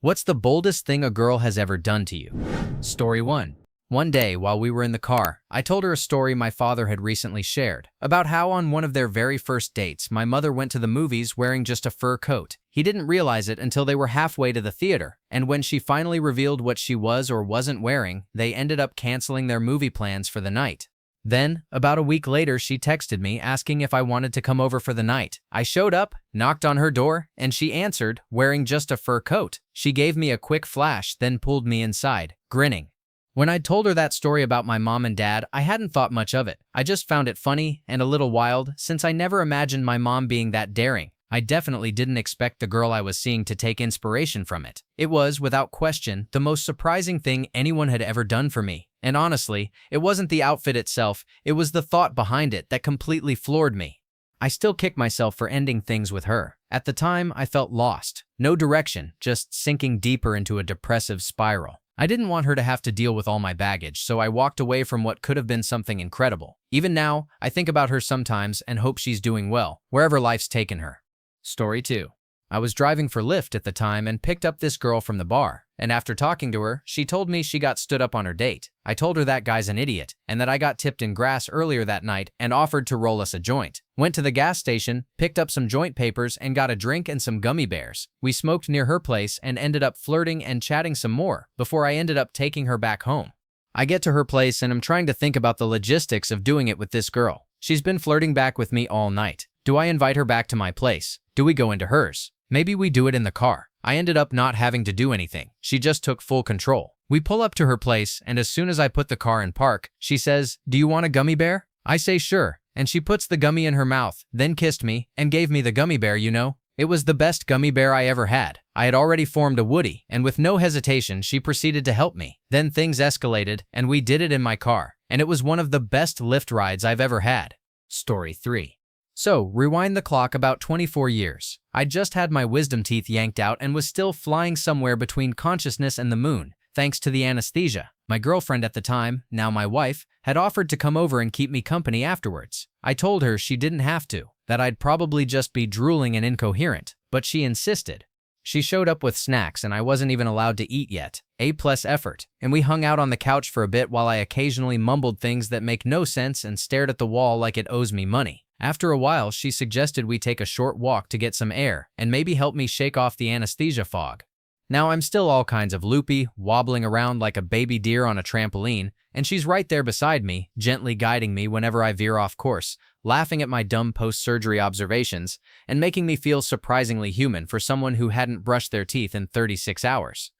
What's the boldest thing a girl has ever done to you? Story 1. One day, while we were in the car, I told her a story my father had recently shared about how on one of their very first dates, my mother went to the movies wearing just a fur coat. He didn't realize it until they were halfway to the theater, and when she finally revealed what she was or wasn't wearing, they ended up canceling their movie plans for the night. Then, about a week later, she texted me asking if I wanted to come over for the night. I showed up, knocked on her door, and she answered, wearing just a fur coat. She gave me a quick flash, then pulled me inside, grinning. When I'd told her that story about my mom and dad, I hadn't thought much of it. I just found it funny and a little wild, since I never imagined my mom being that daring. I definitely didn't expect the girl I was seeing to take inspiration from it. It was, without question, the most surprising thing anyone had ever done for me. And honestly, it wasn't the outfit itself, it was the thought behind it that completely floored me. I still kick myself for ending things with her. At the time, I felt lost. No direction, just sinking deeper into a depressive spiral. I didn't want her to have to deal with all my baggage, so I walked away from what could have been something incredible. Even now, I think about her sometimes and hope she's doing well, wherever life's taken her. Story 2. I was driving for Lyft at the time and picked up this girl from the bar, and after talking to her, she told me she got stood up on her date. I told her that guy's an idiot, and that I got tipped in grass earlier that night and offered to roll us a joint. Went to the gas station, picked up some joint papers, and got a drink and some gummy bears. We smoked near her place and ended up flirting and chatting some more before I ended up taking her back home. I get to her place and I'm trying to think about the logistics of doing it with this girl. She's been flirting back with me all night. Do I invite her back to my place? Do we go into hers? Maybe we do it in the car. I ended up not having to do anything. She just took full control. We pull up to her place, and as soon as I put the car in park, she says, "Do you want a gummy bear?" I say sure, and she puts the gummy in her mouth, then kissed me, and gave me the gummy bear, you know. It was the best gummy bear I ever had. I had already formed a woody, and with no hesitation, she proceeded to help me. Then things escalated, and we did it in my car, and it was one of the best Lyft rides I've ever had. Story 3. So, rewind the clock about 24 years. I'd just had my wisdom teeth yanked out and was still flying somewhere between consciousness and the moon, thanks to the anesthesia. My girlfriend at the time, now my wife, had offered to come over and keep me company afterwards. I told her she didn't have to, that I'd probably just be drooling and incoherent, but she insisted. She showed up with snacks and I wasn't even allowed to eat yet. A+ effort. And we hung out on the couch for a bit while I occasionally mumbled things that make no sense and stared at the wall like it owes me money. After a while, she suggested we take a short walk to get some air and maybe help me shake off the anesthesia fog. Now I'm still all kinds of loopy, wobbling around like a baby deer on a trampoline, and she's right there beside me, gently guiding me whenever I veer off course, laughing at my dumb post-surgery observations, and making me feel surprisingly human for someone who hadn't brushed their teeth in 36 hours.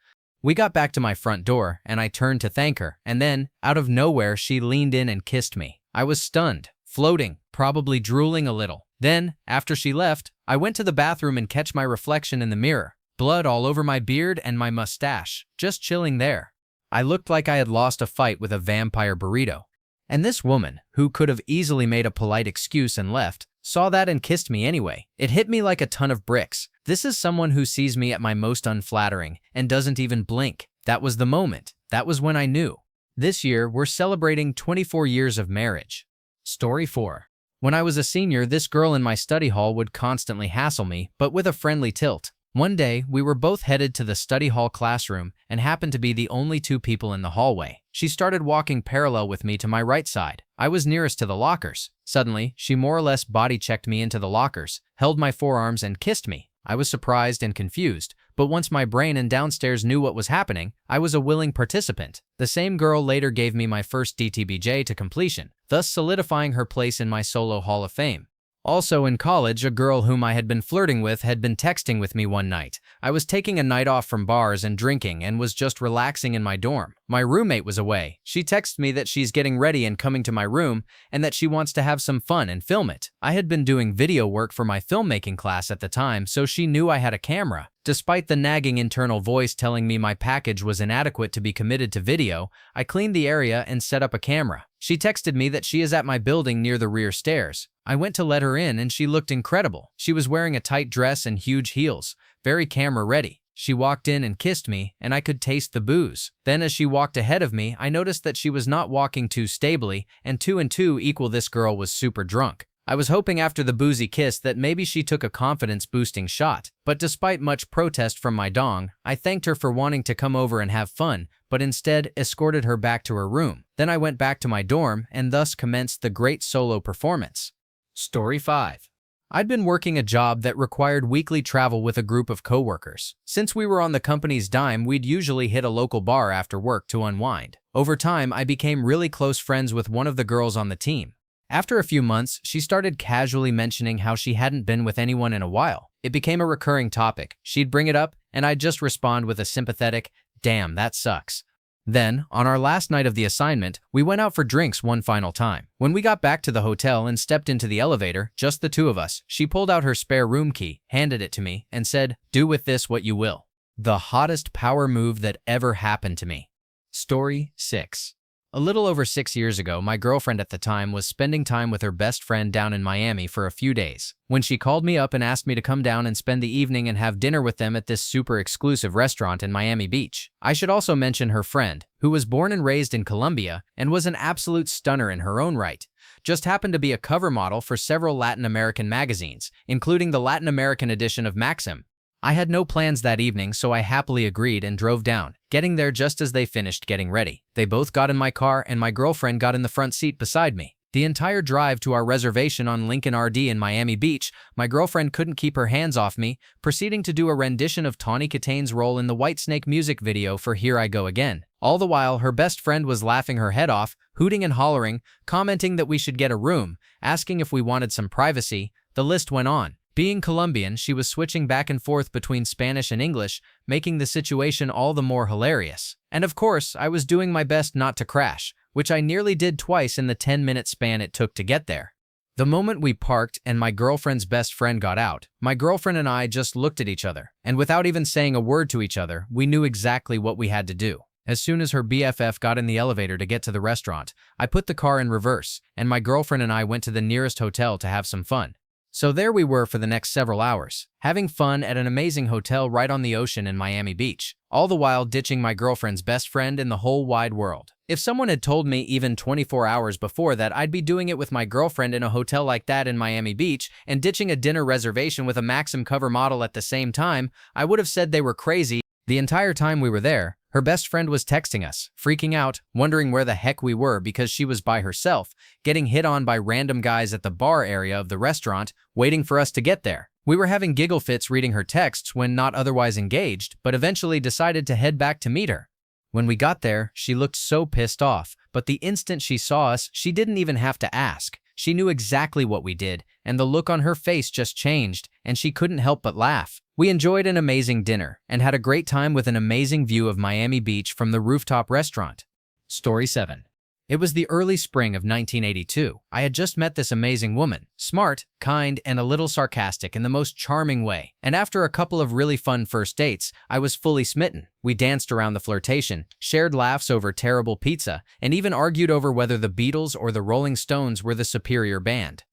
We got back to my front door, and I turned to thank her, and then, out of nowhere, she leaned in and kissed me. I was stunned, floating, probably drooling a little. Then, after she left, I went to the bathroom and catch my reflection in the mirror. Blood all over my beard and my mustache, just chilling there. I looked like I had lost a fight with a vampire burrito. And this woman, who could have easily made a polite excuse and left, saw that and kissed me anyway. It hit me like a ton of bricks. This is someone who sees me at my most unflattering and doesn't even blink. That was the moment. That was when I knew. This year, we're celebrating 24 years of marriage. Story 4. When I was a senior, this girl in my study hall would constantly hassle me, but with a friendly tilt. One day, we were both headed to the study hall classroom and happened to be the only two people in the hallway. She started walking parallel with me to my right side. I was nearest to the lockers. Suddenly, she more or less body-checked me into the lockers, held my forearms, and kissed me. I was surprised and confused, but once my brain and downstairs knew what was happening, I was a willing participant. The same girl later gave me my first DTBJ to completion, thus solidifying her place in my solo Hall of Fame. Also in college, a girl whom I had been flirting with had been texting with me one night. I was taking a night off from bars and drinking and was just relaxing in my dorm. My roommate was away. She texted me that she's getting ready and coming to my room and that she wants to have some fun and film it. I had been doing video work for my filmmaking class at the time, so she knew I had a camera. Despite the nagging internal voice telling me my package was inadequate to be committed to video, I cleaned the area and set up a camera. She texted me that she is at my building near the rear stairs. I went to let her in and she looked incredible. She was wearing a tight dress and huge heels, very camera ready. She walked in and kissed me, and I could taste the booze. Then as she walked ahead of me, I noticed that she was not walking too stably, and 2 and 2 equal this girl was super drunk. I was hoping after the boozy kiss that maybe she took a confidence-boosting shot. But despite much protest from my dong, I thanked her for wanting to come over and have fun, but instead escorted her back to her room. Then I went back to my dorm and thus commenced the great solo performance. Story 5. I'd been working a job that required weekly travel with a group of coworkers. Since we were on the company's dime, we'd usually hit a local bar after work to unwind. Over time, I became really close friends with one of the girls on the team. After a few months, she started casually mentioning how she hadn't been with anyone in a while. It became a recurring topic. She'd bring it up, and I'd just respond with a sympathetic, "Damn, that sucks." Then, on our last night of the assignment, we went out for drinks one final time. When we got back to the hotel and stepped into the elevator, just the two of us, she pulled out her spare room key, handed it to me, and said, "Do with this what you will." The hottest power move that ever happened to me. Story 6. A little over 6 years ago, my girlfriend at the time was spending time with her best friend down in Miami for a few days. When she called me up and asked me to come down and spend the evening and have dinner with them at this super exclusive restaurant in Miami Beach. I should also mention her friend, who was born and raised in Colombia and was an absolute stunner in her own right, just happened to be a cover model for several Latin American magazines, including the Latin American edition of Maxim. I had no plans that evening, so I happily agreed and drove down, getting there just as they finished getting ready. They both got in my car and my girlfriend got in the front seat beside me. The entire drive to our reservation on Lincoln RD in Miami Beach, my girlfriend couldn't keep her hands off me, proceeding to do a rendition of Tawny Kitane's role in the Whitesnake music video for Here I Go Again. All the while, her best friend was laughing her head off, hooting and hollering, commenting that we should get a room, asking if we wanted some privacy. The list went on. Being Colombian, she was switching back and forth between Spanish and English, making the situation all the more hilarious. And of course, I was doing my best not to crash, which I nearly did twice in the 10-minute span it took to get there. The moment we parked and my girlfriend's best friend got out, my girlfriend and I just looked at each other, and without even saying a word to each other, we knew exactly what we had to do. As soon as her BFF got in the elevator to get to the restaurant, I put the car in reverse, and my girlfriend and I went to the nearest hotel to have some fun. So there we were for the next several hours, having fun at an amazing hotel right on the ocean in Miami Beach, all the while ditching my girlfriend's best friend in the whole wide world. If someone had told me even 24 hours before that I'd be doing it with my girlfriend in a hotel like that in Miami Beach and ditching a dinner reservation with a Maxim cover model at the same time, I would have said they were crazy. The entire time we were there, her best friend was texting us, freaking out, wondering where the heck we were because she was by herself, getting hit on by random guys at the bar area of the restaurant, waiting for us to get there. We were having giggle fits reading her texts when not otherwise engaged, but eventually decided to head back to meet her. When we got there, she looked so pissed off, but the instant she saw us, she didn't even have to ask. She knew exactly what we did, and the look on her face just changed, and she couldn't help but laugh. We enjoyed an amazing dinner and had a great time with an amazing view of Miami Beach from the rooftop restaurant. Story 7. It was the early spring of 1982. I had just met this amazing woman, smart, kind, and a little sarcastic in the most charming way. And after a couple of really fun first dates, I was fully smitten. We danced around the flirtation, shared laughs over terrible pizza, and even argued over whether the Beatles or the Rolling Stones were the superior band.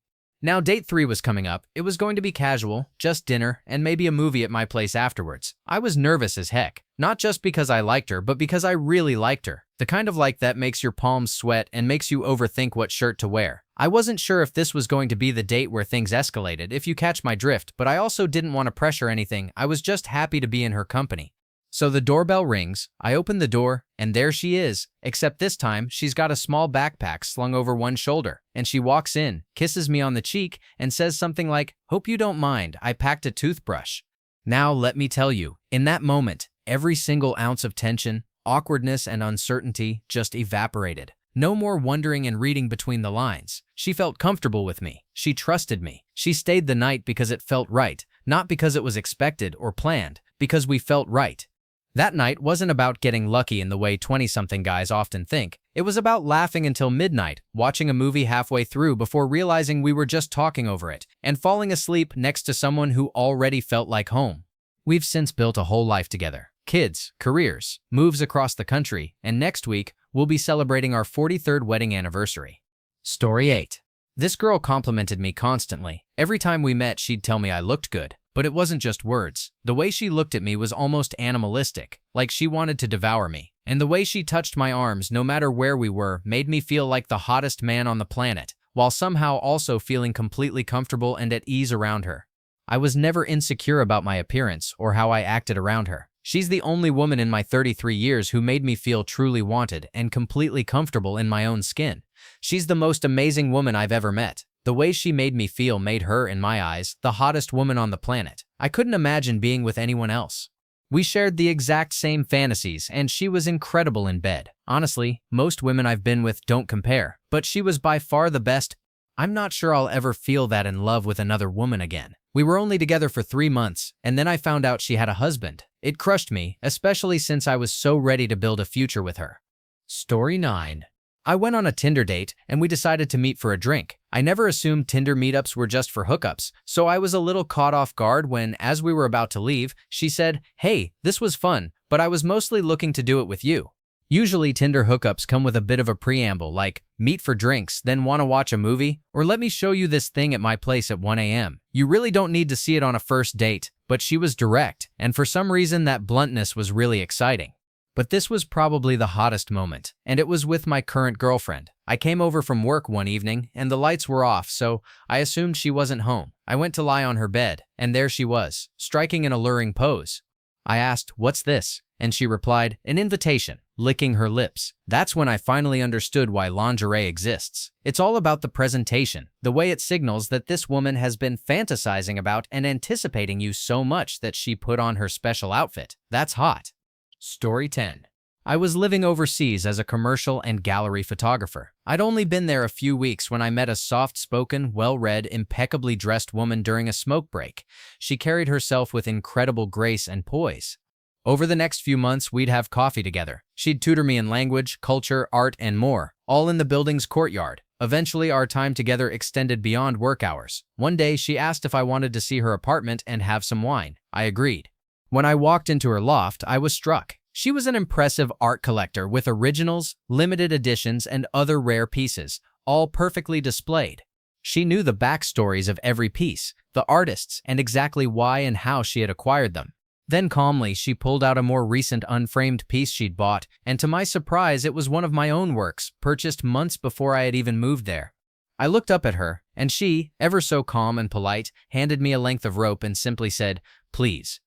Now, date 3 was coming up. It was going to be casual, just dinner, and maybe a movie at my place afterwards. I was nervous as heck, not just because I liked her, but because I really liked her. The kind of like that makes your palms sweat and makes you overthink what shirt to wear. I wasn't sure if this was going to be the date where things escalated, if you catch my drift, but I also didn't want to pressure anything. I was just happy to be in her company. So the doorbell rings, I open the door, and there she is, except this time she's got a small backpack slung over one shoulder, and she walks in, kisses me on the cheek, and says something like, "Hope you don't mind, I packed a toothbrush." Now let me tell you, in that moment, every single ounce of tension, awkwardness, and uncertainty just evaporated. No more wondering and reading between the lines. She felt comfortable with me. She trusted me. She stayed the night because it felt right, not because it was expected or planned, because we felt right. That night wasn't about getting lucky in the way 20-something guys often think. It was about laughing until midnight, watching a movie halfway through before realizing we were just talking over it, and falling asleep next to someone who already felt like home. We've since built a whole life together. Kids, careers, moves across the country, and next week, we'll be celebrating our 43rd wedding anniversary. Story 8. This girl complimented me constantly. Every time we met, she'd tell me I looked good. But it wasn't just words. The way she looked at me was almost animalistic, like she wanted to devour me. And the way she touched my arms, no matter where we were, made me feel like the hottest man on the planet. while somehow also feeling completely comfortable and at ease around her. I was never insecure about my appearance or how I acted around her. She's the only woman in my 33 years who made me feel truly wanted and completely comfortable in my own skin. She's the most amazing woman I've ever met. The way she made me feel made her, in my eyes, the hottest woman on the planet. I couldn't imagine being with anyone else. We shared the exact same fantasies, and she was incredible in bed. Honestly, most women I've been with don't compare, but she was by far the best. I'm not sure I'll ever feel that in love with another woman again. We were only together for 3 months, and then I found out she had a husband. It crushed me, especially since I was so ready to build a future with her. Story 9. I went on a Tinder date, and we decided to meet for a drink. I never assumed Tinder meetups were just for hookups, so I was a little caught off guard when, as we were about to leave, she said, "Hey, this was fun, but I was mostly looking to do it with you." Usually Tinder hookups come with a bit of a preamble like, meet for drinks, then want to watch a movie, or let me show you this thing at my place at 1 a.m. You really don't need to see it on a first date, but she was direct, and for some reason that bluntness was really exciting. But this was probably the hottest moment, and it was with my current girlfriend. I came over from work one evening, and the lights were off, so I assumed she wasn't home. I went to lie on her bed, and there she was, striking an alluring pose. I asked, "What's this?" And she replied, "An invitation," licking her lips. That's when I finally understood why lingerie exists. It's all about the presentation, the way it signals that this woman has been fantasizing about and anticipating you so much that she put on her special outfit. That's hot. Story 10. I was living overseas as a commercial and gallery photographer. I'd only been there a few weeks when I met a soft-spoken, well-read, impeccably dressed woman during a smoke break. She carried herself with incredible grace and poise. Over the next few months, we'd have coffee together. She'd tutor me in language, culture, art, and more, all in the building's courtyard. Eventually, our time together extended beyond work hours. One day, she asked if I wanted to see her apartment and have some wine. I agreed. When I walked into her loft, I was struck. She was an impressive art collector with originals, limited editions, and other rare pieces, all perfectly displayed. She knew the backstories of every piece, the artists, and exactly why and how she had acquired them. Then calmly, she pulled out a more recent unframed piece she'd bought, and to my surprise, it was one of my own works, purchased months before I had even moved there. I looked up at her, and she, ever so calm and polite, handed me a length of rope and simply said, "Please."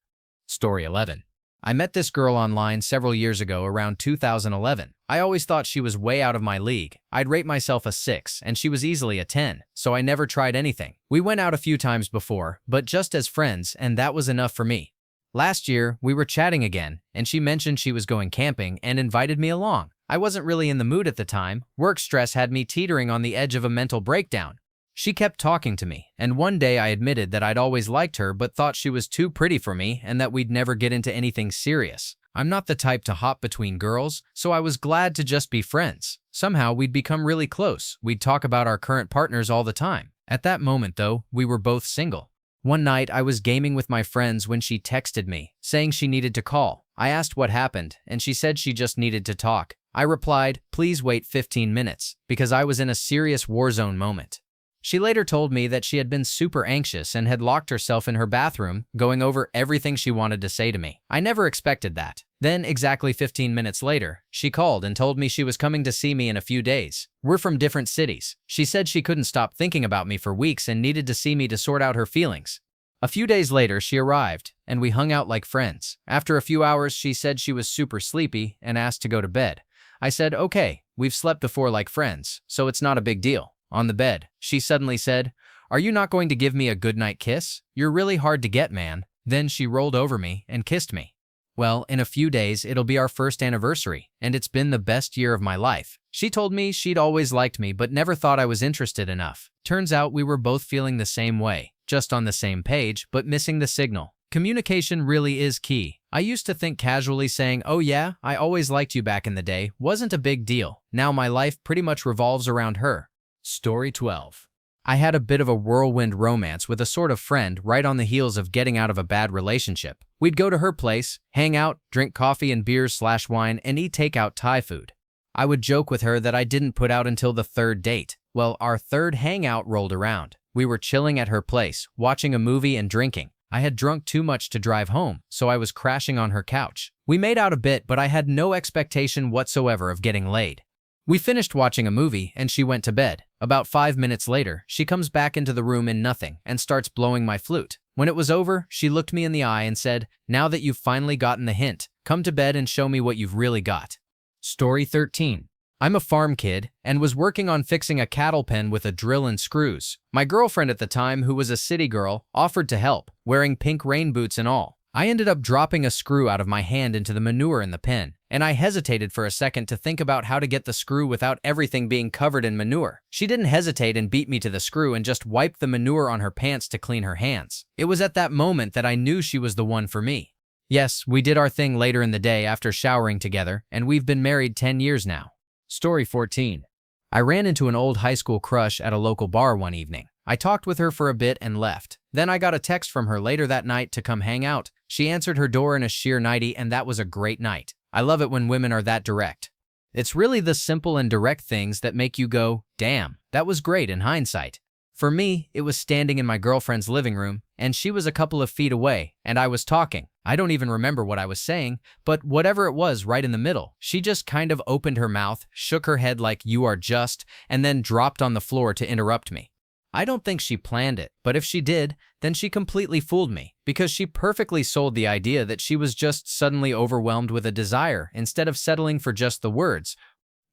Story 11. I met this girl online several years ago, around 2011. I always thought she was way out of my league. I'd rate myself a 6, and she was easily a 10, so I never tried anything. We went out a few times before, but just as friends, and that was enough for me. Last year, we were chatting again, and she mentioned she was going camping and invited me along. I wasn't really in the mood at the time. Work stress had me teetering on the edge of a mental breakdown. She kept talking to me, and one day I admitted that I'd always liked her but thought she was too pretty for me and that we'd never get into anything serious. I'm not the type to hop between girls, so I was glad to just be friends. Somehow we'd become really close. We'd talk about our current partners all the time. At that moment, though, we were both single. One night, I was gaming with my friends when she texted me, saying she needed to call. I asked what happened, and she said she just needed to talk. I replied, "Please wait 15 minutes, because I was in a serious war zone moment." She later told me that she had been super anxious and had locked herself in her bathroom, going over everything she wanted to say to me. I never expected that. Then, exactly 15 minutes later, she called and told me she was coming to see me in a few days. We're from different cities. She said she couldn't stop thinking about me for weeks and needed to see me to sort out her feelings. A few days later, she arrived, and we hung out like friends. After a few hours, she said she was super sleepy and asked to go to bed. I said, "Okay, we've slept before like friends, so it's not a big deal." On the bed, she suddenly said, "Are you not going to give me a goodnight kiss? You're really hard to get, man." Then she rolled over me and kissed me. Well, in a few days, it'll be our first anniversary, and it's been the best year of my life. She told me she'd always liked me but never thought I was interested enough. Turns out we were both feeling the same way, just on the same page, but missing the signal. Communication really is key. I used to think casually saying, "Oh yeah, I always liked you back in the day," wasn't a big deal. Now my life pretty much revolves around her. Story 12. I had a bit of a whirlwind romance with a sort of friend right on the heels of getting out of a bad relationship. We'd go to her place, hang out, drink coffee and beers/wine, and eat takeout Thai food. I would joke with her that I didn't put out until the third date. Well, our third hangout rolled around. We were chilling at her place, watching a movie and drinking. I had drunk too much to drive home, so I was crashing on her couch. We made out a bit, but I had no expectation whatsoever of getting laid. We finished watching a movie and she went to bed. About 5 minutes later, she comes back into the room in nothing and starts blowing my flute. When it was over, she looked me in the eye and said, "Now that you've finally gotten the hint, come to bed and show me what you've really got." Story 13. I'm a farm kid and was working on fixing a cattle pen with a drill and screws. My girlfriend at the time, who was a city girl, offered to help, wearing pink rain boots and all. I ended up dropping a screw out of my hand into the manure in the pen, and I hesitated for a second to think about how to get the screw without everything being covered in manure. She didn't hesitate and beat me to the screw and just wiped the manure on her pants to clean her hands. It was at that moment that I knew she was the one for me. Yes, we did our thing later in the day after showering together, and we've been married 10 years now. Story 14. I ran into an old high school crush at a local bar one evening. I talked with her for a bit and left. Then I got a text from her later that night to come hang out. She answered her door in a sheer nightie, and that was a great night. I love it when women are that direct. It's really the simple and direct things that make you go, damn, that was great in hindsight. For me, it was standing in my girlfriend's living room, and she was a couple of feet away, and I was talking. I don't even remember what I was saying, but whatever it was right in the middle, she just kind of opened her mouth, shook her head like "you are just," and then dropped on the floor to interrupt me. I don't think she planned it, but if she did, then she completely fooled me, because she perfectly sold the idea that she was just suddenly overwhelmed with a desire instead of settling for just the words.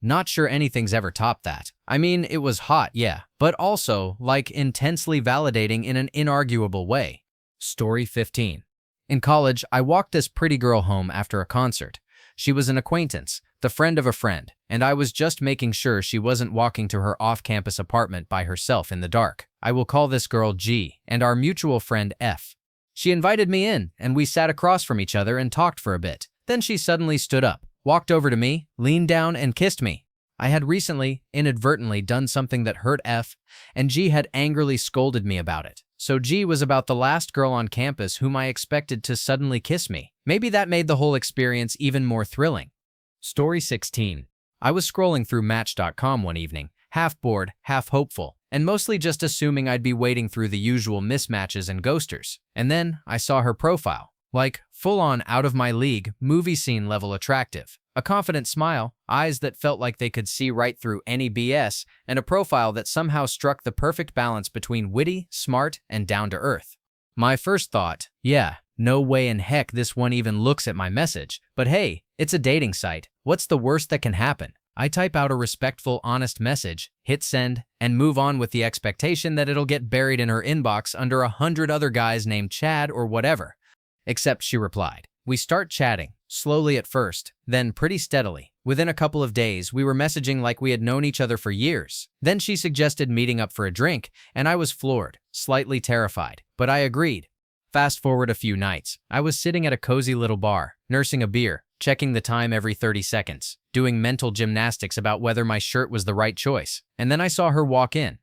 Not sure anything's ever topped that. I mean, it was hot, yeah, but also, like, intensely validating in an inarguable way. Story 15. In college, I walked this pretty girl home after a concert. She was an acquaintance, the friend of a friend, and I was just making sure she wasn't walking to her off-campus apartment by herself in the dark. I will call this girl G, and our mutual friend F. She invited me in, and we sat across from each other and talked for a bit. Then she suddenly stood up, walked over to me, leaned down, and kissed me. I had recently, inadvertently, done something that hurt F, and G had angrily scolded me about it. So G was about the last girl on campus whom I expected to suddenly kiss me. Maybe that made the whole experience even more thrilling. Story 16. I was scrolling through Match.com one evening, half bored, half hopeful, and mostly just assuming I'd be wading through the usual mismatches and ghosters. And then I saw her profile. Like, full-on out-of-my-league, movie scene level attractive. A confident smile, eyes that felt like they could see right through any BS, and a profile that somehow struck the perfect balance between witty, smart, and down-to-earth. My first thought, yeah, no way in heck this one even looks at my message. But hey, it's a dating site. What's the worst that can happen? I type out a respectful, honest message, hit send, and move on with the expectation that it'll get buried in her inbox under 100 other guys named Chad or whatever. Except she replied. We start chatting, slowly at first, then pretty steadily. Within a couple of days, we were messaging like we had known each other for years. Then she suggested meeting up for a drink, and I was floored, slightly terrified, but I agreed. Fast forward a few nights, I was sitting at a cozy little bar, nursing a beer, checking the time every 30 seconds, doing mental gymnastics about whether my shirt was the right choice, and then I saw her walk in.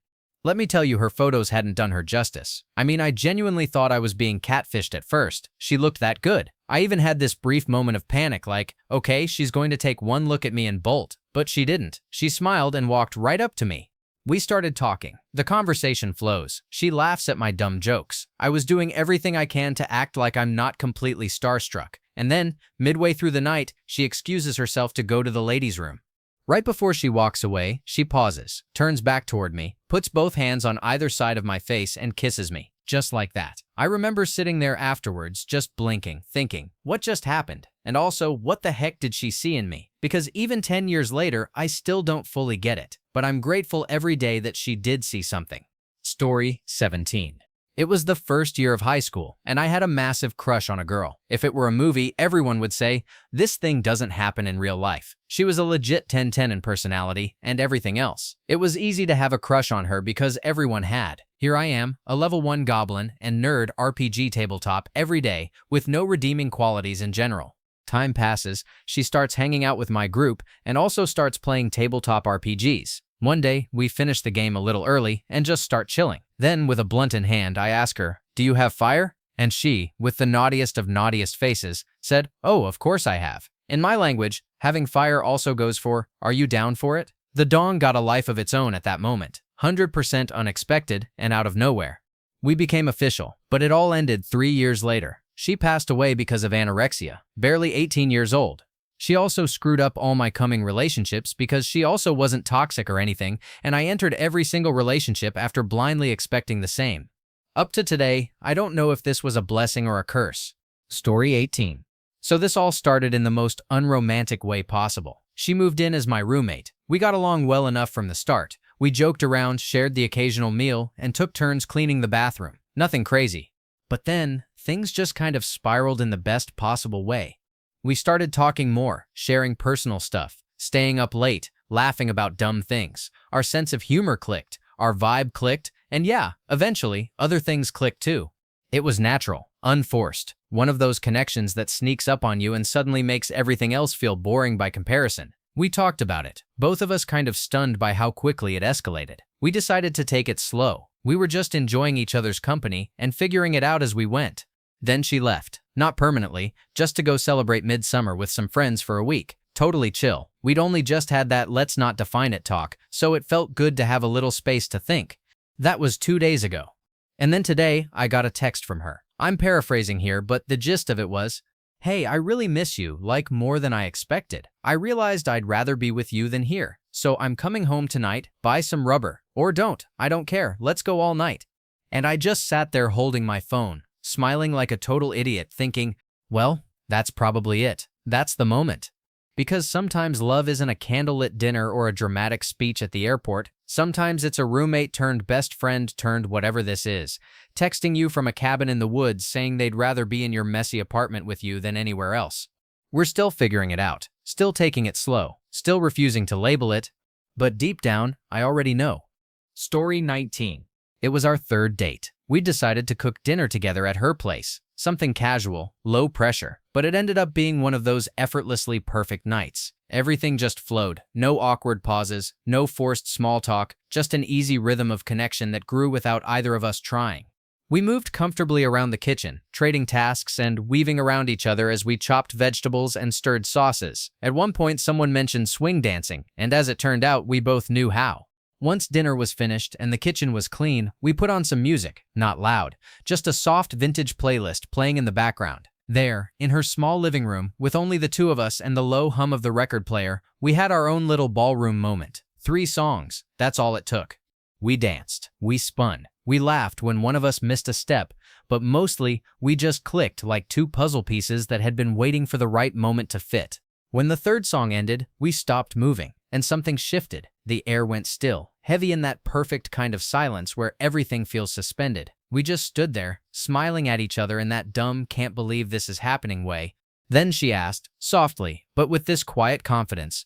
Let me tell you, her photos hadn't done her justice. I mean, I genuinely thought I was being catfished at first. She looked that good. I even had this brief moment of panic like, okay, she's going to take one look at me and bolt. But she didn't. She smiled and walked right up to me. We started talking. The conversation flows. She laughs at my dumb jokes. I was doing everything I can to act like I'm not completely starstruck. And then, midway through the night, she excuses herself to go to the ladies' room. Right before she walks away, she pauses, turns back toward me, puts both hands on either side of my face and kisses me, just like that. I remember sitting there afterwards, just blinking, thinking, what just happened? And also, what the heck did she see in me? Because even 10 years later, I still don't fully get it. But I'm grateful every day that she did see something. Story 17. It was the first year of high school, and I had a massive crush on a girl. If it were a movie, everyone would say, this thing doesn't happen in real life. She was a legit 10/10 in personality and everything else. It was easy to have a crush on her because everyone had. Here I am, a level 1 goblin and nerd RPG tabletop every day with no redeeming qualities in general. Time passes, she starts hanging out with my group and also starts playing tabletop RPGs. One day, we finish the game a little early and just start chilling. Then, with a blunt in hand, I ask her, do you have fire? And she, with the naughtiest of naughtiest faces, said, oh, of course I have. In my language, having fire also goes for, are you down for it? The dong got a life of its own at that moment, 100% unexpected and out of nowhere. We became official, but it all ended 3 years later. She passed away because of anorexia, barely 18 years old. She also screwed up all my coming relationships because she also wasn't toxic or anything, and I entered every single relationship after blindly expecting the same. Up to today, I don't know if this was a blessing or a curse. Story 18. So this all started in the most unromantic way possible. She moved in as my roommate. We got along well enough from the start. We joked around, shared the occasional meal, and took turns cleaning the bathroom. Nothing crazy. But then, things just kind of spiraled in the best possible way. We started talking more, sharing personal stuff, staying up late, laughing about dumb things. Our sense of humor clicked, our vibe clicked, and yeah, eventually, other things clicked too. It was natural, unforced, one of those connections that sneaks up on you and suddenly makes everything else feel boring by comparison. We talked about it, both of us kind of stunned by how quickly it escalated. We decided to take it slow. We were just enjoying each other's company and figuring it out as we went. Then she left, not permanently, just to go celebrate midsummer with some friends for a week. Totally chill. We'd only just had that let's not define it talk, so it felt good to have a little space to think. That was 2 days ago. And then today, I got a text from her. I'm paraphrasing here, but the gist of it was, "Hey, I really miss you, like more than I expected. I realized I'd rather be with you than here. So I'm coming home tonight, buy some rubber. Or don't, I don't care, let's go all night." And I just sat there holding my phone, smiling like a total idiot, thinking, well, that's probably it. That's the moment. Because sometimes love isn't a candlelit dinner or a dramatic speech at the airport. Sometimes it's a roommate turned best friend turned whatever this is, texting you from a cabin in the woods saying they'd rather be in your messy apartment with you than anywhere else. We're still figuring it out, still taking it slow, still refusing to label it, but deep down, I already know. Story 19. It was our third date. We decided to cook dinner together at her place. Something casual, low pressure, but it ended up being one of those effortlessly perfect nights. Everything just flowed. No awkward pauses, no forced small talk, just an easy rhythm of connection that grew without either of us trying. We moved comfortably around the kitchen, trading tasks and weaving around each other as we chopped vegetables and stirred sauces. At one point, someone mentioned swing dancing, and as it turned out, we both knew how. Once dinner was finished and the kitchen was clean, we put on some music, not loud, just a soft vintage playlist playing in the background. There, in her small living room, with only the two of us and the low hum of the record player, we had our own little ballroom moment. 3 songs, that's all it took. We danced, we spun, we laughed when one of us missed a step, but mostly, we just clicked like 2 puzzle pieces that had been waiting for the right moment to fit. When the 3rd song ended, we stopped moving, and something shifted. The air went still, heavy in that perfect kind of silence where everything feels suspended. We just stood there, smiling at each other in that dumb, can't believe this is happening way. Then she asked, softly, but with this quiet confidence,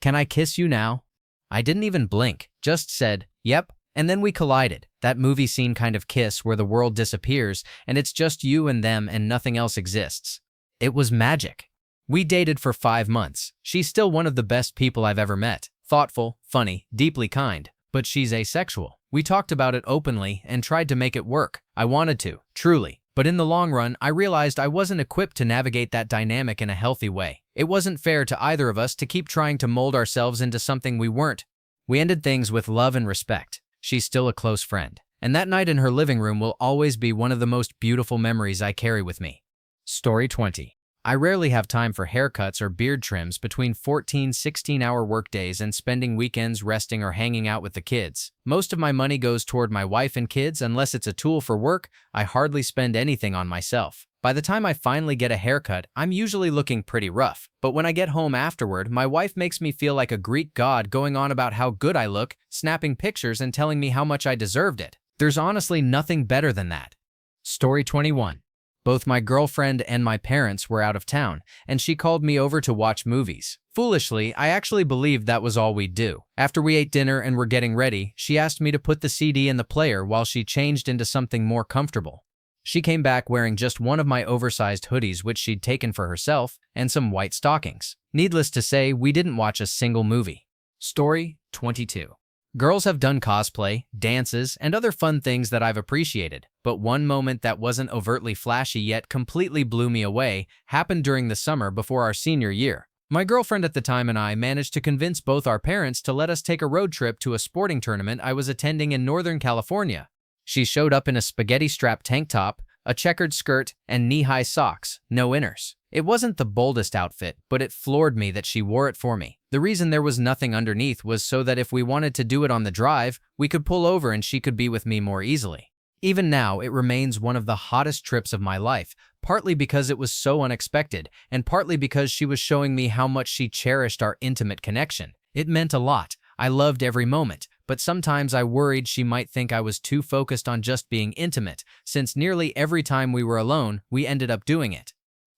"Can I kiss you now?" I didn't even blink, just said, "Yep," and then we collided. That movie scene kind of kiss where the world disappears and it's just you and them and nothing else exists. It was magic. We dated for 5 months. She's still one of the best people I've ever met. Thoughtful, funny, deeply kind, but she's asexual. We talked about it openly and tried to make it work. I wanted to, truly. But in the long run, I realized I wasn't equipped to navigate that dynamic in a healthy way. It wasn't fair to either of us to keep trying to mold ourselves into something we weren't. We ended things with love and respect. She's still a close friend. And that night in her living room will always be one of the most beautiful memories I carry with me. Story 20. I rarely have time for haircuts or beard trims between 14, 16-hour workdays and spending weekends resting or hanging out with the kids. Most of my money goes toward my wife and kids. Unless it's a tool for work, I hardly spend anything on myself. By the time I finally get a haircut, I'm usually looking pretty rough. But when I get home afterward, my wife makes me feel like a Greek god going on about how good I look, snapping pictures and telling me how much I deserved it. There's honestly nothing better than that. Story 21. Both my girlfriend and my parents were out of town, and she called me over to watch movies. Foolishly, I actually believed that was all we'd do. After we ate dinner and were getting ready, she asked me to put the CD in the player while she changed into something more comfortable. She came back wearing just one of my oversized hoodies which she'd taken for herself, and some white stockings. Needless to say, we didn't watch a single movie. Story 22. Girls have done cosplay, dances, and other fun things that I've appreciated, but one moment that wasn't overtly flashy yet completely blew me away happened during the summer before our senior year. My girlfriend at the time and I managed to convince both our parents to let us take a road trip to a sporting tournament I was attending in Northern California. She showed up in a spaghetti-strap tank top, a checkered skirt, and knee-high socks, no inners. It wasn't the boldest outfit, but it floored me that she wore it for me. The reason there was nothing underneath was so that if we wanted to do it on the drive, we could pull over and she could be with me more easily. Even now, it remains one of the hottest trips of my life, partly because it was so unexpected, and partly because she was showing me how much she cherished our intimate connection. It meant a lot. I loved every moment, but sometimes I worried she might think I was too focused on just being intimate, since nearly every time we were alone, we ended up doing it.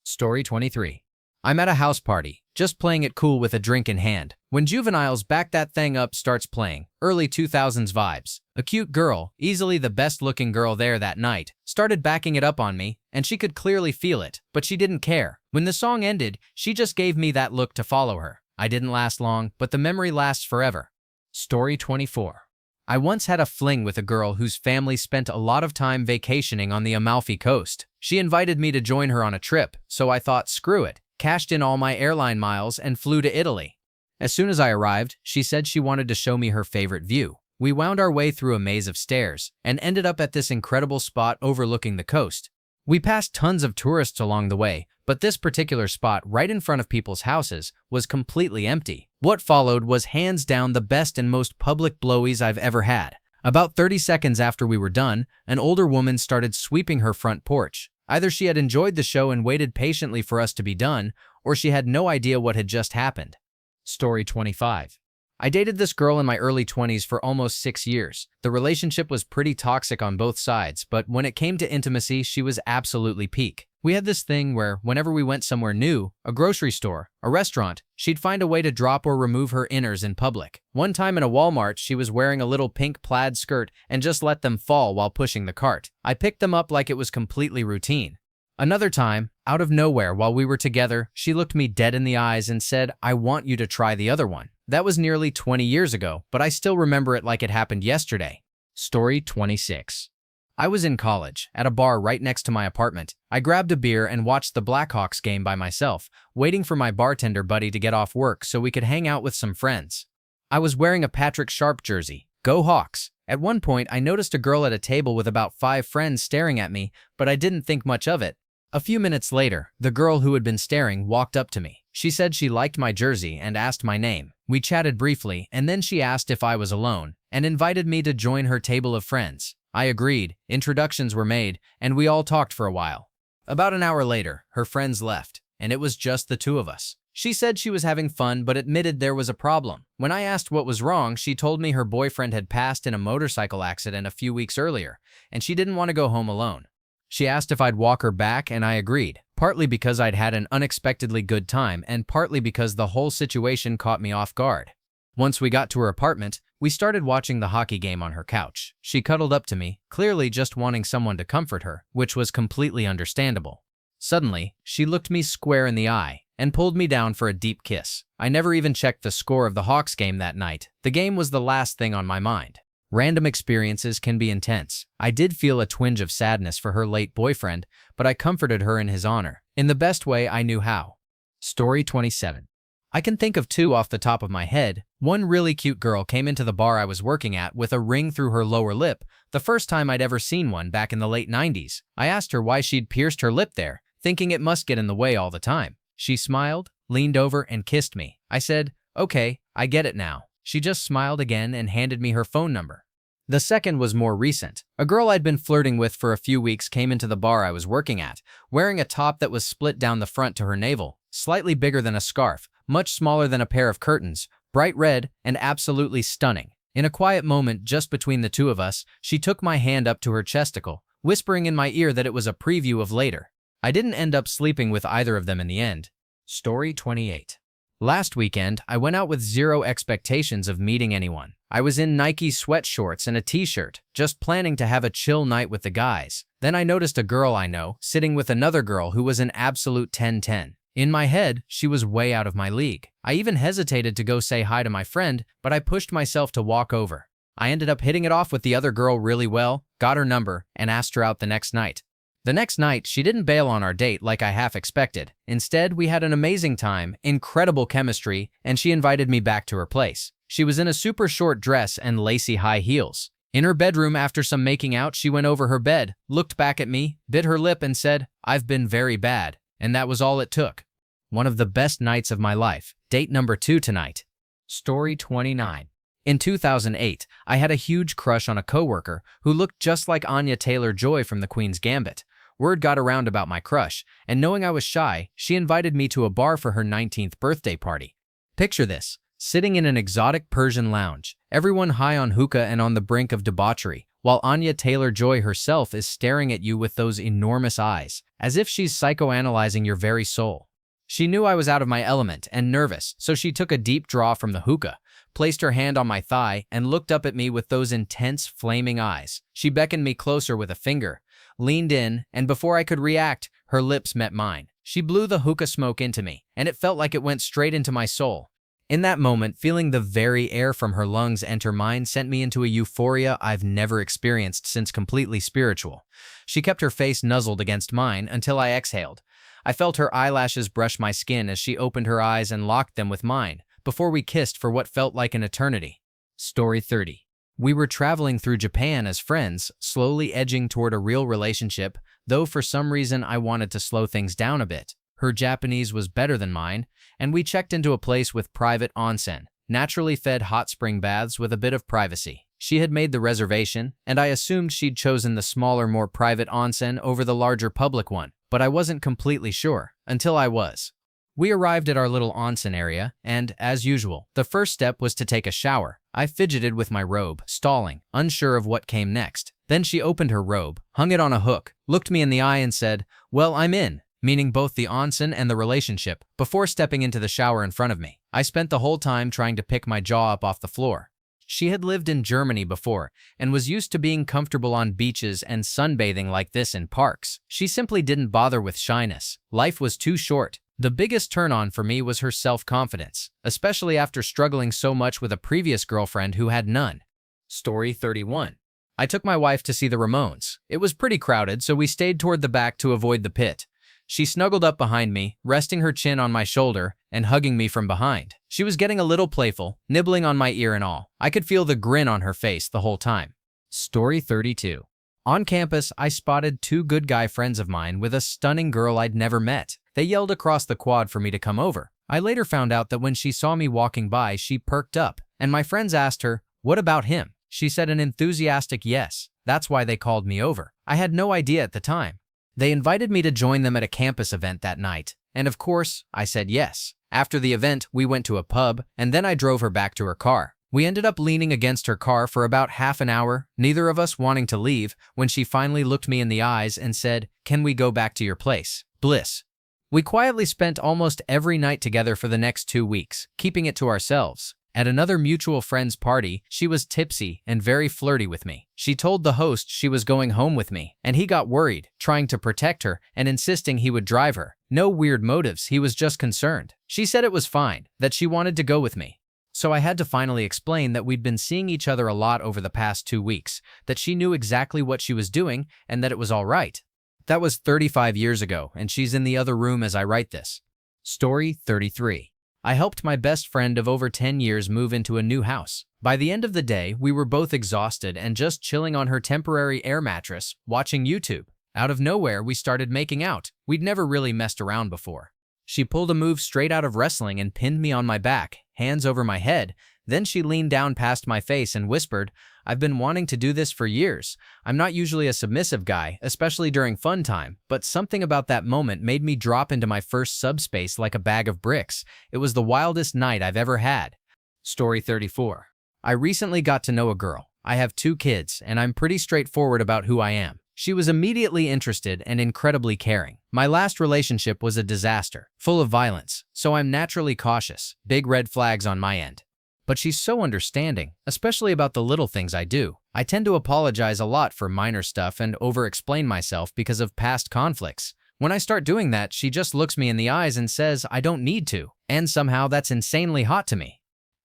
Story 23. I'm at a house party, just playing it cool with a drink in hand, when Juvenile's Back That Thing Up starts playing, early 2000s vibes. A cute girl, easily the best-looking girl there that night, started backing it up on me, and she could clearly feel it, but she didn't care. When the song ended, she just gave me that look to follow her. I didn't last long, but the memory lasts forever. Story 24. I once had a fling with a girl whose family spent a lot of time vacationing on the Amalfi Coast. She invited me to join her on a trip, so I thought, screw it, cashed in all my airline miles and flew to Italy. As soon as I arrived, she said she wanted to show me her favorite view. We wound our way through a maze of stairs and ended up at this incredible spot overlooking the coast. We passed tons of tourists along the way, but this particular spot right in front of people's houses was completely empty. What followed was hands down the best and most public blowies I've ever had. About 30 seconds after we were done, an older woman started sweeping her front porch. Either she had enjoyed the show and waited patiently for us to be done, or she had no idea what had just happened. Story 25. I dated this girl in my early 20s for almost 6 years. The relationship was pretty toxic on both sides, but when it came to intimacy, she was absolutely peak. We had this thing where whenever we went somewhere new, a grocery store, a restaurant, she'd find a way to drop or remove her inners in public. One time in a Walmart, she was wearing a little pink plaid skirt and just let them fall while pushing the cart. I picked them up like it was completely routine. Another time, out of nowhere while we were together, she looked me dead in the eyes and said, "I want you to try the other one." That was nearly 20 years ago, but I still remember it like it happened yesterday. Story 26. I was in college, at a bar right next to my apartment. I grabbed a beer and watched the Blackhawks game by myself, waiting for my bartender buddy to get off work so we could hang out with some friends. I was wearing a Patrick Sharp jersey. Go Hawks! At one point, I noticed a girl at a table with about 5 friends staring at me, but I didn't think much of it. A few minutes later, the girl who had been staring walked up to me. She said she liked my jersey and asked my name. We chatted briefly, and then she asked if I was alone and invited me to join her table of friends. I agreed, introductions were made, and we all talked for a while. About an hour later, her friends left, and it was just the two of us. She said she was having fun but admitted there was a problem. When I asked what was wrong, she told me her boyfriend had passed in a motorcycle accident a few weeks earlier, and she didn't want to go home alone. She asked if I'd walk her back, and I agreed, partly because I'd had an unexpectedly good time and partly because the whole situation caught me off guard. Once we got to her apartment, we started watching the hockey game on her couch. She cuddled up to me, clearly just wanting someone to comfort her, which was completely understandable. Suddenly, she looked me square in the eye and pulled me down for a deep kiss. I never even checked the score of the Hawks game that night. The game was the last thing on my mind. Random experiences can be intense. I did feel a twinge of sadness for her late boyfriend, but I comforted her in his honor, in the best way I knew how. Story 27. I can think of 2 off the top of my head. One really cute girl came into the bar I was working at with a ring through her lower lip, the first time I'd ever seen one back in the late 90s. I asked her why she'd pierced her lip there, thinking it must get in the way all the time. She smiled, leaned over, and kissed me. I said, "Okay, I get it now." She just smiled again and handed me her phone number. The second was more recent. A girl I'd been flirting with for a few weeks came into the bar I was working at, wearing a top that was split down the front to her navel, slightly bigger than a scarf, much smaller than a pair of curtains, bright red, and absolutely stunning. In a quiet moment just between the two of us, she took my hand up to her chesticle, whispering in my ear that it was a preview of later. I didn't end up sleeping with either of them in the end. Story 28. Last weekend, I went out with zero expectations of meeting anyone. I was in Nike sweatshorts and a t-shirt, just planning to have a chill night with the guys. Then I noticed a girl I know sitting with another girl who was an absolute 10-10. In my head, she was way out of my league. I even hesitated to go say hi to my friend, but I pushed myself to walk over. I ended up hitting it off with the other girl really well, got her number, and asked her out the next night. The next night, she didn't bail on our date like I half expected. Instead, we had an amazing time, incredible chemistry, and she invited me back to her place. She was in a super short dress and lacy high heels. In her bedroom after some making out, she went over her bed, looked back at me, bit her lip and said, "I've been very bad." And that was all it took. One of the best nights of my life. Date number 2 tonight. Story 29. In 2008, I had a huge crush on a coworker who looked just like Anya Taylor-Joy from The Queen's Gambit. Word got around about my crush, and knowing I was shy, she invited me to a bar for her 19th birthday party. Picture this, sitting in an exotic Persian lounge, everyone high on hookah and on the brink of debauchery, while Anya Taylor-Joy herself is staring at you with those enormous eyes, as if she's psychoanalyzing your very soul. She knew I was out of my element and nervous, so she took a deep draw from the hookah, placed her hand on my thigh, and looked up at me with those intense, flaming eyes. She beckoned me closer with a finger, leaned in, and before I could react, her lips met mine. She blew the hookah smoke into me, and it felt like it went straight into my soul. In that moment, feeling the very air from her lungs enter mine sent me into a euphoria I've never experienced since completely spiritual. She kept her face nuzzled against mine until I exhaled. I felt her eyelashes brush my skin as she opened her eyes and locked them with mine, before we kissed for what felt like an eternity. Story 30. We were traveling through Japan as friends, slowly edging toward a real relationship, though for some reason I wanted to slow things down a bit. Her Japanese was better than mine, and we checked into a place with private onsen, naturally fed hot spring baths with a bit of privacy. She had made the reservation, and I assumed she'd chosen the smaller, more private onsen over the larger public one, but I wasn't completely sure, until I was. We arrived at our little onsen area, and, as usual, the first step was to take a shower. I fidgeted with my robe, stalling, unsure of what came next. Then she opened her robe, hung it on a hook, looked me in the eye and said, "Well, I'm in," meaning both the onsen and the relationship, before stepping into the shower in front of me. I spent the whole time trying to pick my jaw up off the floor. She had lived in Germany before and was used to being comfortable on beaches and sunbathing like this in parks. She simply didn't bother with shyness. Life was too short. The biggest turn-on for me was her self-confidence, especially after struggling so much with a previous girlfriend who had none. Story 31. I took my wife to see the Ramones. It was pretty crowded, so we stayed toward the back to avoid the pit. She snuggled up behind me, resting her chin on my shoulder and hugging me from behind. She was getting a little playful, nibbling on my ear and all. I could feel the grin on her face the whole time. Story 32. On campus, I spotted 2 good guy friends of mine with a stunning girl I'd never met. They yelled across the quad for me to come over. I later found out that when she saw me walking by, she perked up, and my friends asked her, "What about him?" She said an enthusiastic yes. That's why they called me over. I had no idea at the time. They invited me to join them at a campus event that night, and of course, I said yes. After the event, we went to a pub, and then I drove her back to her car. We ended up leaning against her car for about half an hour, neither of us wanting to leave, when she finally looked me in the eyes and said, "Can we go back to your place?" Bliss. We quietly spent almost every night together for the next 2 weeks, keeping it to ourselves. At another mutual friend's party, she was tipsy and very flirty with me. She told the host she was going home with me, and he got worried, trying to protect her and insisting he would drive her. No weird motives, he was just concerned. She said it was fine, that she wanted to go with me. So I had to finally explain that we'd been seeing each other a lot over the past 2 weeks, that she knew exactly what she was doing, and that it was all right. That was 35 years ago, and she's in the other room as I write this. Story 33. I helped my best friend of over 10 years move into a new house. By the end of the day, we were both exhausted and just chilling on her temporary air mattress, watching YouTube. Out of nowhere, we started making out. We'd never really messed around before. She pulled a move straight out of wrestling and pinned me on my back, hands over my head. Then she leaned down past my face and whispered, "I've been wanting to do this for years. I'm not usually a submissive guy, especially during fun time, but something about that moment made me drop into my first subspace like a bag of bricks. It was the wildest night I've ever had." Story 34. I recently got to know a girl. I have 2 kids, and I'm pretty straightforward about who I am. She was immediately interested and incredibly caring. My last relationship was a disaster, full of violence, so I'm naturally cautious. Big red flags on my end. But she's so understanding, especially about the little things I do. I tend to apologize a lot for minor stuff and over-explain myself because of past conflicts. When I start doing that, she just looks me in the eyes and says I don't need to, and somehow that's insanely hot to me.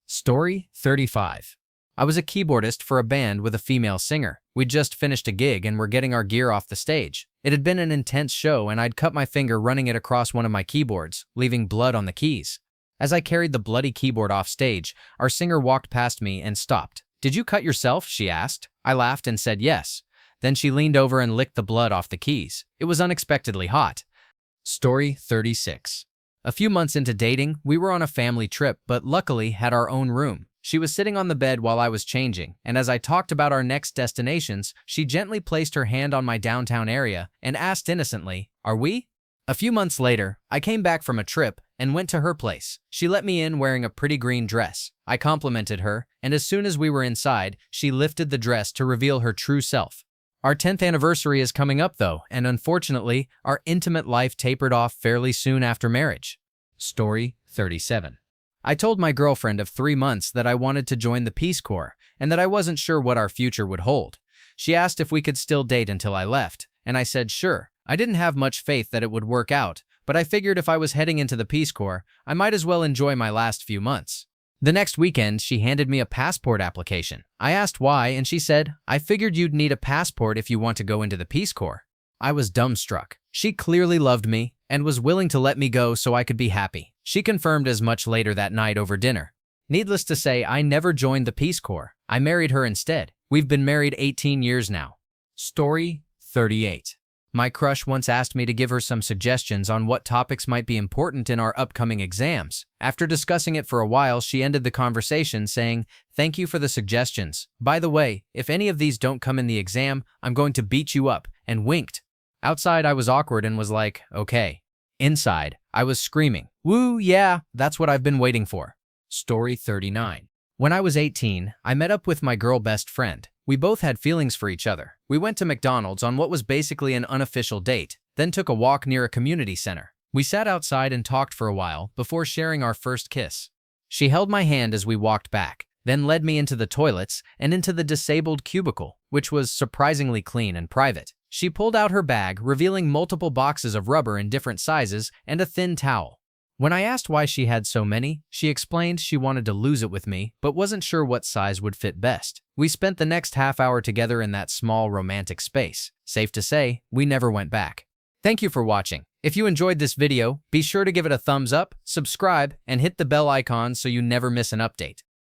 Story 35. I was a keyboardist for a band with a female singer. We'd just finished a gig and were getting our gear off the stage. It had been an intense show, and I'd cut my finger running it across one of my keyboards, leaving blood on the keys. As I carried the bloody keyboard off stage, our singer walked past me and stopped. "Did you cut yourself?" she asked. I laughed and said yes. Then she leaned over and licked the blood off the keys. It was unexpectedly hot. Story 36. A few months into dating, we were on a family trip, but luckily had our own room. She was sitting on the bed while I was changing, and as I talked about our next destinations, she gently placed her hand on my downtown area and asked innocently, "Are we?" A few months later, I came back from a trip and went to her place. She let me in wearing a pretty green dress. I complimented her, and as soon as we were inside, she lifted the dress to reveal her true self. Our 10th anniversary is coming up though, and unfortunately, our intimate life tapered off fairly soon after marriage. Story 37. I told my girlfriend of 3 months that I wanted to join the Peace Corps and that I wasn't sure what our future would hold. She asked if we could still date until I left, and I said sure. I didn't have much faith that it would work out, but I figured if I was heading into the Peace Corps, I might as well enjoy my last few months. The next weekend, she handed me a passport application. I asked why, and she said, "I figured you'd need a passport if you want to go into the Peace Corps." I was dumbstruck. She clearly loved me and was willing to let me go so I could be happy. She confirmed as much later that night over dinner. Needless to say, I never joined the Peace Corps. I married her instead. We've been married 18 years now. Story 38. My crush once asked me to give her some suggestions on what topics might be important in our upcoming exams. After discussing it for a while, she ended the conversation saying, "Thank you for the suggestions. By the way, if any of these don't come in the exam, I'm going to beat you up," and winked. Outside, I was awkward and was like, okay. Inside, I was screaming, "Woo, yeah, that's what I've been waiting for." Story 39. When I was 18, I met up with my girl best friend. We both had feelings for each other. We went to McDonald's on what was basically an unofficial date, then took a walk near a community center. We sat outside and talked for a while before sharing our first kiss. She held my hand as we walked back, then led me into the toilets and into the disabled cubicle, which was surprisingly clean and private. She pulled out her bag, revealing multiple boxes of rubber in different sizes and a thin towel. When I asked why she had so many, she explained she wanted to lose it with me, but wasn't sure what size would fit best. We spent the next half hour together in that small romantic space. Safe to say, we never went back. Thank you for watching. If you enjoyed this video, be sure to give it a thumbs up, subscribe, and hit the bell icon so you never miss an update.